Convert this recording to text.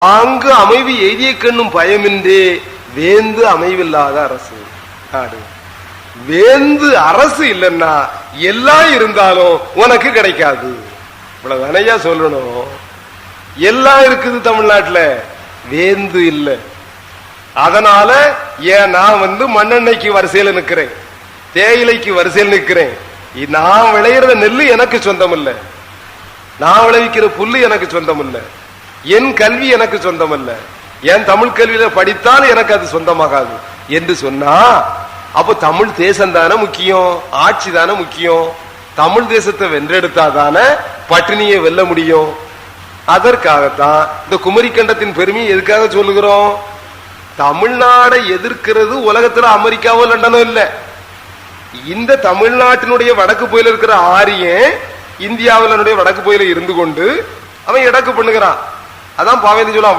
ஆங்கு அமைவி எய்திய கண்ணும் பயமின்றே வேந்து அமைவில்லாத அரசு நாடு. வேந்து அரசு இல்லைன்னா எல்லாம் இருந்தாலும் உனக்கு கிடைக்காது. இவ்வளவுதானையா சொல்லணும். எல்லாம் இருக்குது தமிழ்நாட்டுல, வேந்து இல்ல. அதனால ஏன் நான் மண்ணெண்ணெய்க்கு வரிசையில நிக்கிறேன், தேயிலைக்கு வரிசையில் நிக்கிறேன். நான் விளையிற நெல்லு எனக்கு சொந்தம் இல்ல, நான் விளைவிக்கிற புல்லு எனக்கு சொந்தம் இல்ல, என் கல்வி எனக்கு சொந்தம் அல்ல, என் தமிழ் கல்வியில படித்தால் எனக்கு அது சொந்தமாகாது என்று சொன்னா அப்ப தமிழ் தேசம் தானே முக்கியம், ஆட்சி தானே முக்கியம். தமிழ் தேசத்தை வென்றெடுத்தாதானே பட்டினியை வெல்ல முடியும். அதற்காகத்தான் இந்த குமரி கண்டத்தின் பெருமையை எதுக்காக சொல்லுகிறோம்? தமிழ்நாடை எதிர்க்கிறது உலகத்துல அமெரிக்காவோ லண்டனோ இல்ல. இந்த தமிழ்நாட்டினுடைய வடக்கு பகுதியில் இருக்கிற ஆரியன் இந்தியாவில் வடக்கு பகுதியில் இருந்து கொண்டு அவன் எடக்கு பண்ணுகிறான். அதான் பாவேந்தி சொல்லுவான்,